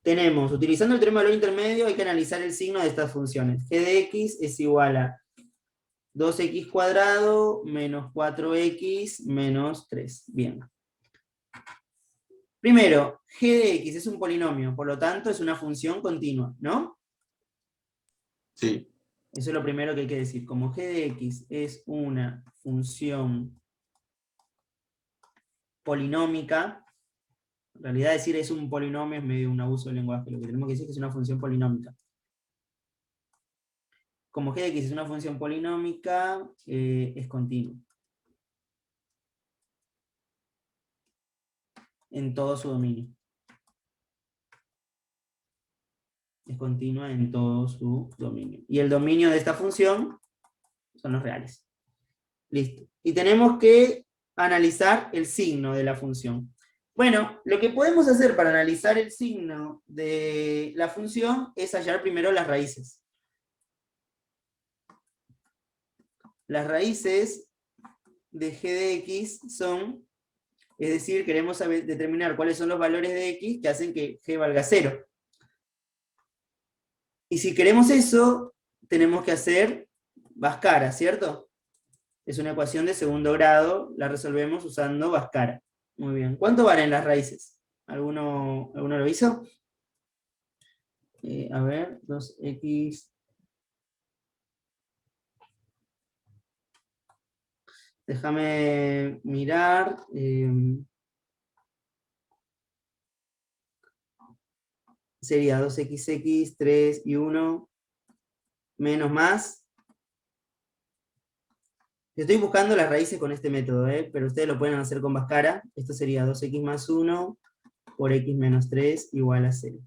tenemos, utilizando el teorema de valor intermedio, hay que analizar el signo de estas funciones. G de x es igual a 2x cuadrado menos 4x menos 3. Bien. Primero, g de x es un polinomio, por lo tanto es una función continua, ¿no? Sí. Eso es lo primero que hay que decir. Como g de x es una función polinómica, en realidad decir es un polinomio es medio un abuso del lenguaje, lo que tenemos que decir es que es una función polinómica. Como g de x es una función polinómica, es continua. En todo su dominio. Es continua en todo su dominio. Y el dominio de esta función son los reales. Listo. Y tenemos que analizar el signo de la función. Bueno, lo que podemos hacer para analizar el signo de la función es hallar primero las raíces. Las raíces de g de x son, es decir, queremos determinar cuáles son los valores de x que hacen que g valga 0. Y si queremos eso, tenemos que hacer Bhaskara, ¿cierto? Es una ecuación de segundo grado, la resolvemos usando Bhaskara. Muy bien. ¿Cuánto valen las raíces? ¿Alguno lo hizo? A ver, 2x. Déjame mirar. Sería 2xx, 3 y 1, menos más. Estoy buscando las raíces con este método, pero ustedes lo pueden hacer con Bhaskara. Esto sería 2x más 1 por x menos 3 igual a 0.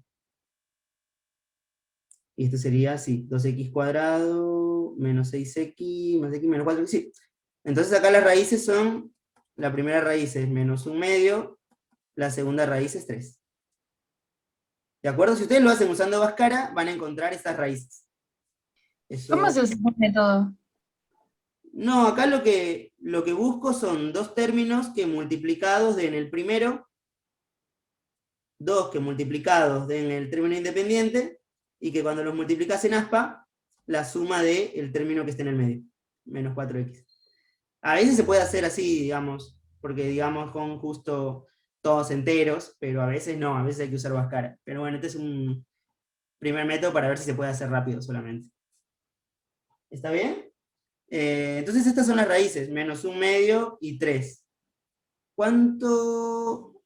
Y esto sería así, 2x cuadrado menos 6x más x menos 4x. Sí. Entonces acá las raíces son, la primera raíz es menos 1/2, la segunda raíz es 3. ¿De acuerdo? Si ustedes lo hacen usando Bhaskara, van a encontrar estas raíces. Eso... ¿Cómo se usa el método? No, acá lo que busco son dos términos que multiplicados en el primero, dos que multiplicados en el término independiente, y que cuando los multiplicas en aspa, la suma del término que esté en el medio, menos 4x. A veces se puede hacer así, digamos, porque digamos con justo todos enteros, pero a veces no, a veces hay que usar Bhaskara. Pero bueno, este es un primer método para ver si se puede hacer rápido solamente. ¿Está bien? Entonces estas son las raíces, menos 1/2 y 3. ¿Cuánto?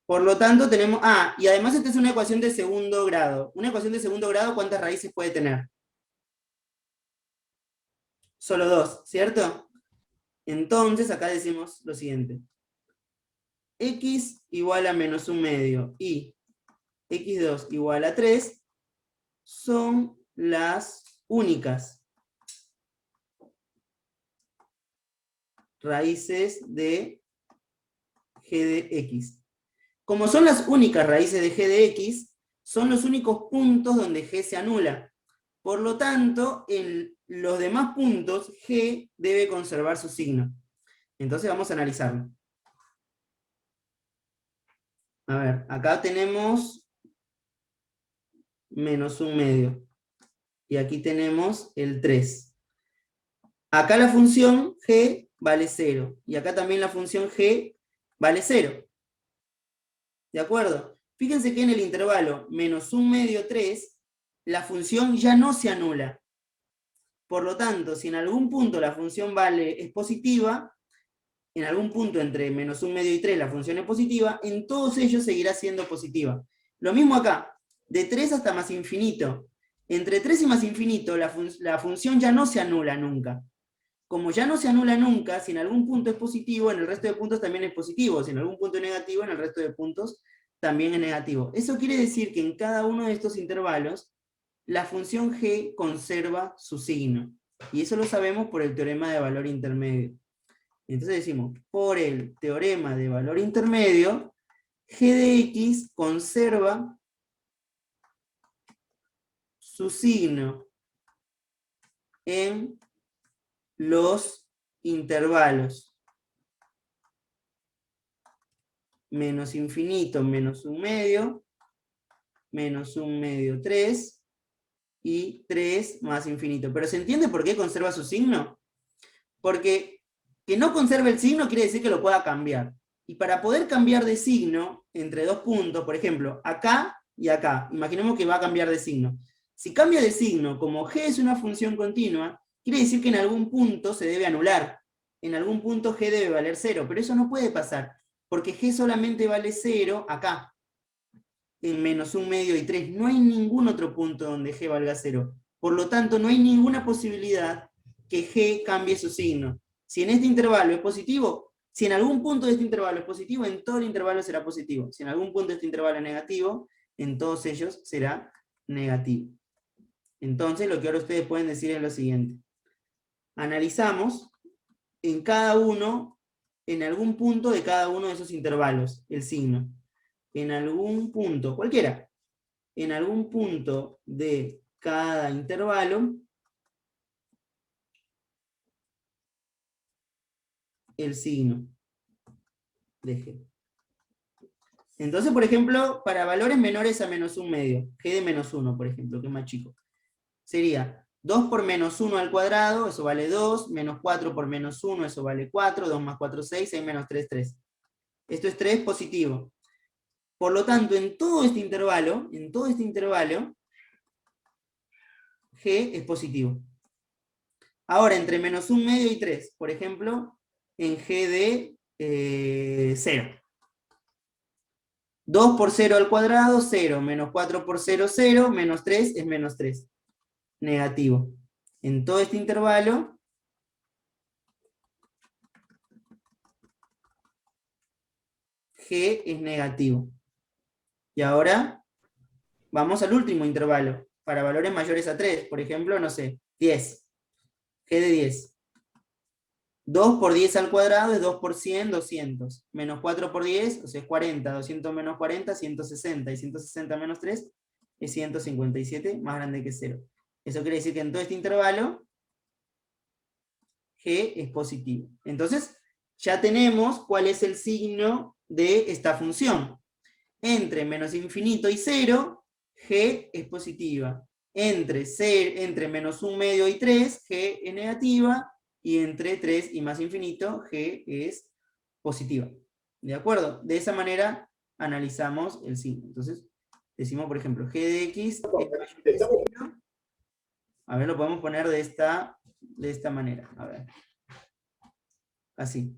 Por lo tanto tenemos... Ah, y además esta es una ecuación de segundo grado. Una ecuación de segundo grado, ¿cuántas raíces puede tener? Solo 2, ¿cierto? Entonces acá decimos lo siguiente. X igual a menos 1/2 y x2 igual a 3 son las únicas raíces de g de x. Como son las únicas raíces de g de x, son los únicos puntos donde g se anula. Por lo tanto, en los demás puntos, g debe conservar su signo. Entonces vamos a analizarlo. A ver, acá tenemos menos 1/2. Y aquí tenemos el 3. Acá la función g vale 0. Y acá también la función g vale 0. ¿De acuerdo? Fíjense que en el intervalo menos 1/2, 3, la función ya no se anula. Por lo tanto, si en algún punto la función es positiva, en algún punto entre menos 1/2 y 3 la función es positiva, en todos ellos seguirá siendo positiva. Lo mismo acá, de 3 hasta más infinito. Entre 3 y más infinito, la función ya no se anula nunca. Como ya no se anula nunca, si en algún punto es positivo, en el resto de puntos también es positivo. Si en algún punto es negativo, en el resto de puntos también es negativo. Eso quiere decir que en cada uno de estos intervalos, la función g conserva su signo. Y eso lo sabemos por el teorema de valor intermedio. Entonces decimos, por el teorema de valor intermedio, g de x conserva su signo en los intervalos menos infinito, menos 1/2, menos 1 medio 3, y 3 más infinito. ¿Pero se entiende por qué conserva su signo? Porque que no conserve el signo quiere decir que lo pueda cambiar. Y para poder cambiar de signo entre dos puntos, por ejemplo, acá y acá, imaginemos que va a cambiar de signo. Si cambia de signo, como g es una función continua, quiere decir que en algún punto se debe anular. En algún punto g debe valer 0, pero eso no puede pasar, porque g solamente vale 0 acá, en menos 1 medio y 3. No hay ningún otro punto donde g valga 0. Por lo tanto, no hay ninguna posibilidad que g cambie su signo. Si en este intervalo es positivo, si en algún punto de este intervalo es positivo, en todo el intervalo será positivo. Si en algún punto de este intervalo es negativo, en todos ellos será negativo. Entonces, lo que ahora ustedes pueden decir es lo siguiente. Analizamos en cada uno, en algún punto de cada uno de esos intervalos, el signo. En algún punto, cualquiera, en algún punto de cada intervalo, el signo de g. Entonces, por ejemplo, para valores menores a menos 1 medio, g de menos 1, por ejemplo, que es más chico, sería 2 por menos 1 al cuadrado, eso vale 2, menos 4 por menos 1, eso vale 4, 2 más 4, 6, 6 menos 3, 3. Esto es 3 positivo. Por lo tanto, en todo este intervalo, g es positivo. Ahora, entre menos 1 medio y 3, por ejemplo, en g de 0. 2 por 0 al cuadrado, 0, menos 4 por 0, 0, menos 3 es menos 3. Negativo. En todo este intervalo, g es negativo. Y ahora, vamos al último intervalo, para valores mayores a 3, por ejemplo, no sé, 10. G de 10. 2 por 10 al cuadrado es 2 por 100, 200. Menos 4 por 10, o sea, es 40. 200 menos 40, 160. Y 160 menos 3 es 157, más grande que 0. Eso quiere decir que en todo este intervalo, g es positivo. Entonces, ya tenemos cuál es el signo de esta función. Entre menos infinito y 0, g es positiva. Entre menos 1 medio y 3, g es negativa. Y entre 3 y más infinito, g es positiva. ¿De acuerdo? De esa manera analizamos el signo. Entonces, decimos, por ejemplo, g de x es mayor que 0. A ver, lo podemos poner de esta manera. A ver. Así.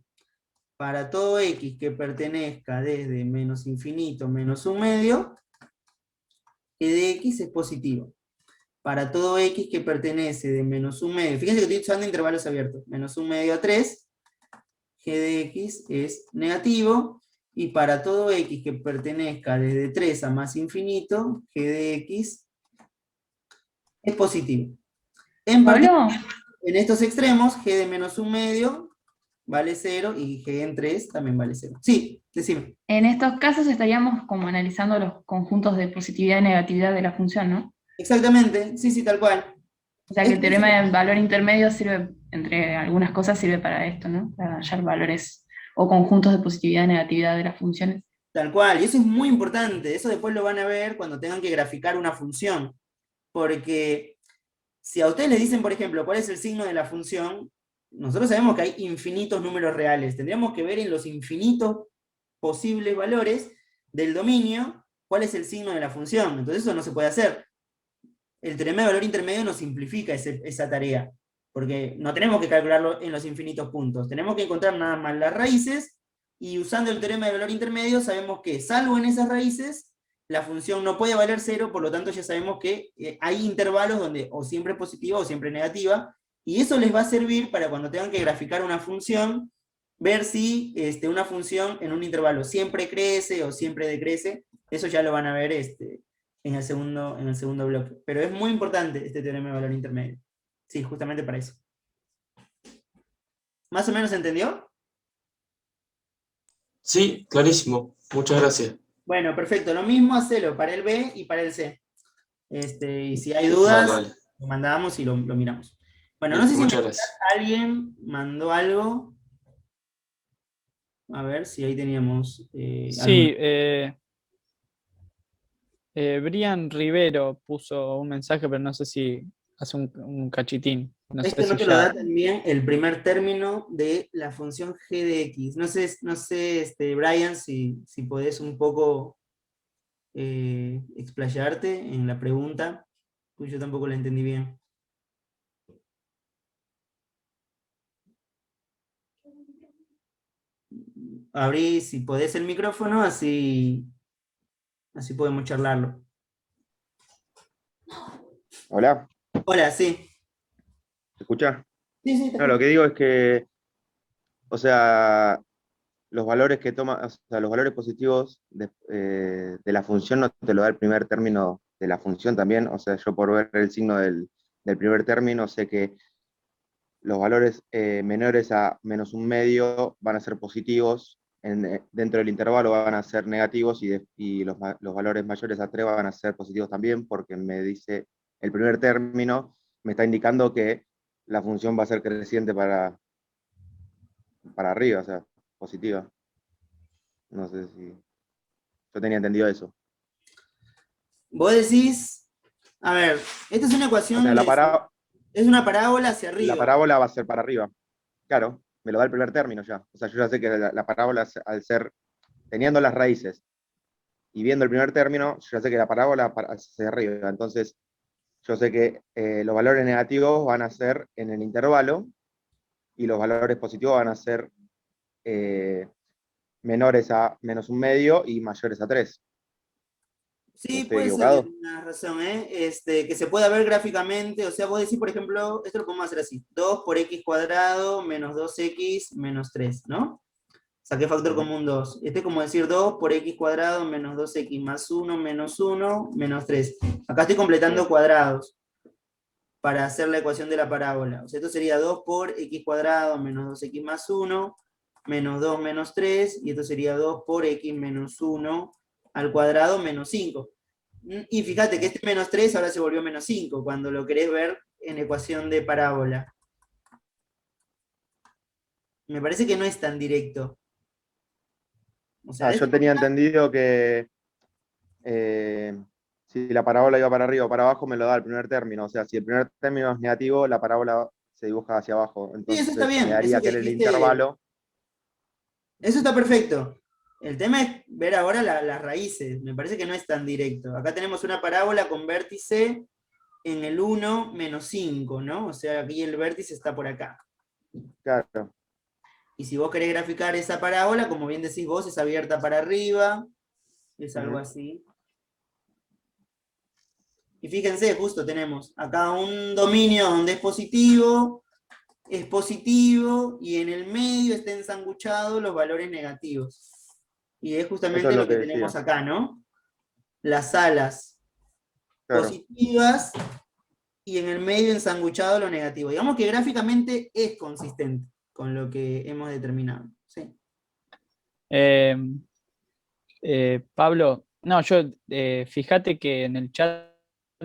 Para todo x que pertenezca desde menos infinito menos 1 medio, g de x es positivo. Para todo x que pertenece de menos 1 medio, fíjense que estoy usando intervalos abiertos, menos 1 medio a 3, g de x es negativo, y para todo x que pertenezca desde 3 a más infinito, g de x es positivo. En particular, Pablo, en estos extremos, g de menos 1 medio vale 0, y g en 3 también vale 0. Sí, decime. en estos casos estaríamos como analizando los conjuntos de positividad y negatividad de la función, ¿no? Exactamente, sí, sí, tal cual. O sea que el teorema del valor intermedio sirve, entre algunas cosas, sirve para esto, ¿no? Para hallar valores o conjuntos de positividad y negatividad de las funciones. Tal cual, y eso es muy importante, eso después lo van a ver cuando tengan que graficar una función, porque si a ustedes les dicen, por ejemplo, cuál es el signo de la función, nosotros sabemos que hay infinitos números reales, tendríamos que ver en los infinitos posibles valores del dominio cuál es el signo de la función, entonces eso no se puede hacer. El teorema de valor intermedio nos simplifica esa tarea, porque no tenemos que calcularlo en los infinitos puntos, tenemos que encontrar nada más las raíces, y usando el teorema de valor intermedio sabemos que, salvo en esas raíces, la función no puede valer 0, por lo tanto ya sabemos que hay intervalos donde o siempre es positiva o siempre es negativa, y eso les va a servir para cuando tengan que graficar una función, ver si una función en un intervalo siempre crece o siempre decrece. Eso ya lo van a ver en el segundo bloque. Pero es muy importante este teorema de valor intermedio. Sí, justamente para eso. ¿Más o menos se entendió? Sí, clarísimo. Muchas gracias. Bueno, perfecto. Lo mismo hacelo para el B y para el C. Y si hay Dale, dudas, dale. lo mandamos y lo miramos. Bueno, no sé Listo, si en muchas el chat gracias. alguien mandó algo. A ver si ahí teníamos alguna. Sí, Brian Rivero puso un mensaje, pero no sé si hace un cachitín. No sé Esto no si te lo da ya. también el primer término de la función g de x. No sé, Brian, si podés un poco explayarte en la pregunta, pues yo tampoco la entendí bien. Abrí, si podés, el micrófono, así podemos charlarlo. Hola, Hola, sí. ¿se escucha? Sí, sí, te No, lo escucho. que digo es que, o sea, los valores que toma, o sea, los valores positivos de la función no te lo da el primer término de la función también. O sea, yo por ver el signo del primer término sé que los valores menores a menos un medio van a ser positivos, dentro del intervalo van a ser negativos y los valores mayores a 3 van a ser positivos también, porque me dice el primer término, me está indicando que la función va a ser creciente para arriba, o sea, positiva. No sé si yo tenía entendido eso. Vos decís, a ver, esta es una O sea, ecuación es una parábola hacia la arriba. parábola va a ser para arriba. Claro, me lo da el primer término ya. O sea, yo ya sé que la parábola, al ser, teniendo las raíces y viendo el primer término, yo ya sé que la parábola hacia arriba. Entonces, yo sé que los valores negativos van a ser en el intervalo y los valores positivos van a ser eh, menores a menos un medio y mayores a 3. Sí, ¿Estoy puede ser que equivocado? tengas razón, ¿eh? Que se pueda ver gráficamente, o sea, vos decís, por ejemplo, esto lo podemos hacer así, 2 por x cuadrado menos 2x menos 3, ¿no? Saqué factor común 2. Este es como decir 2 por x cuadrado menos 2x más 1 menos 1 menos 3. Acá estoy completando Sí. cuadrados para hacer la ecuación de la parábola. O sea, esto sería 2 por x cuadrado menos 2x más 1 menos 2 menos 3, y esto sería 2 por x menos 1 al cuadrado menos 5. Y fíjate que este menos 3 ahora se volvió menos 5, cuando lo querés ver en ecuación de parábola. Me parece que no es tan directo. O sea, de esta Yo tenía manera, entendido que si la parábola iba para arriba o para abajo, me lo da el primer término. O sea, si el primer término es negativo, la parábola se dibuja hacia abajo. sí, eso está Entonces me bien. Eso daría que que en el dijiste, intervalo. eso está perfecto. El tema es ver ahora las raíces. Me parece que no es tan directo. Acá tenemos una parábola con vértice en el 1 menos 5, ¿no? O sea, aquí el vértice está por acá. Claro. Y si vos querés graficar esa parábola, como bien decís vos, es abierta para arriba, es algo así. Y fíjense, justo tenemos acá un dominio donde es positivo, y en el medio está ensanguchado los valores negativos. Y es Eso es justamente lo lo que que decía. tenemos acá, ¿no? Las alas Claro. positivas y en el medio ensanguchado lo negativo. Digamos que gráficamente es consistente con lo que hemos determinado. ¿Sí? Eh, Pablo, no, fíjate que en el chat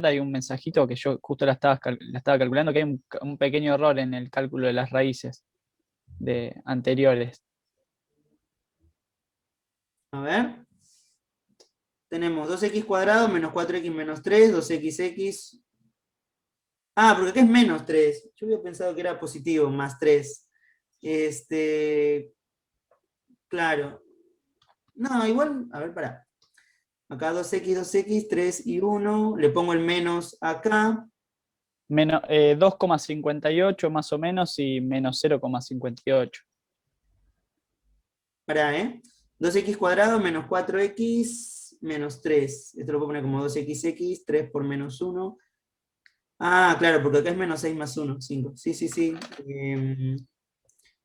hay un mensajito que yo justo la estaba calculando, que hay un pequeño error en el cálculo de las raíces de anteriores. A ver. Tenemos 2x cuadrado menos 4x menos 3, 2xx. Ah, porque acá es menos 3. Yo había pensado que era positivo, más 3. Claro. No, igual, a ver, pará. Acá 2x, 2x, 3 y 1. Le pongo el menos acá. Menos, 2,58 más o menos y menos 0,58. Pará, ¿eh? 2x cuadrado menos 4x menos 3. Esto lo puedo poner como 2xx, 3 por menos 1. Ah, claro, porque acá es menos 6 más 1, 5. Sí, sí, sí.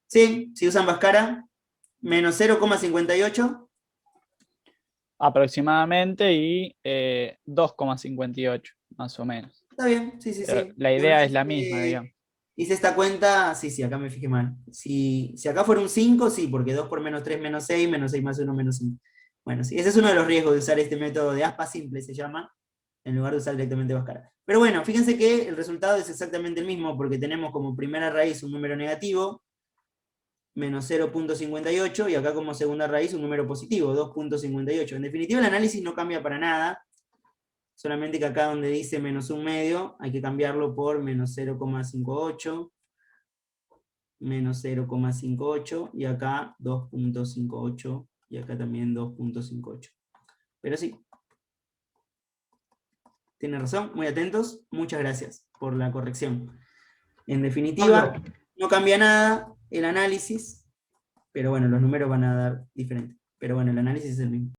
Sí, si usan Bhaskara, menos 0,58. Aproximadamente y 2,58 más o menos. Está bien, sí, sí, Pero sí. la Yo idea es la misma, digamos. hice esta cuenta, sí, sí, acá me fijé mal. Si acá fuera un 5, sí, porque 2 por menos 3 menos 6 más 1 menos 5. Bueno, sí, ese es uno de los riesgos de usar este método de aspa simple, se llama, en lugar de usar directamente Bhaskara. Pero bueno, fíjense que el resultado es exactamente el mismo, porque tenemos como primera raíz un número negativo, menos 0,58, y acá como segunda raíz un número positivo, 2,58. En definitiva, el análisis no cambia para nada. solamente que acá donde dice menos 1/2, hay que cambiarlo por menos 0,58, menos 0,58, y acá 2,58, y acá también 2,58. Pero sí, tiene razón, muy atentos, muchas gracias por la corrección. En definitiva, Pablo. no cambia nada el análisis, pero bueno, los números van a dar diferente. Pero bueno, el análisis es el mismo.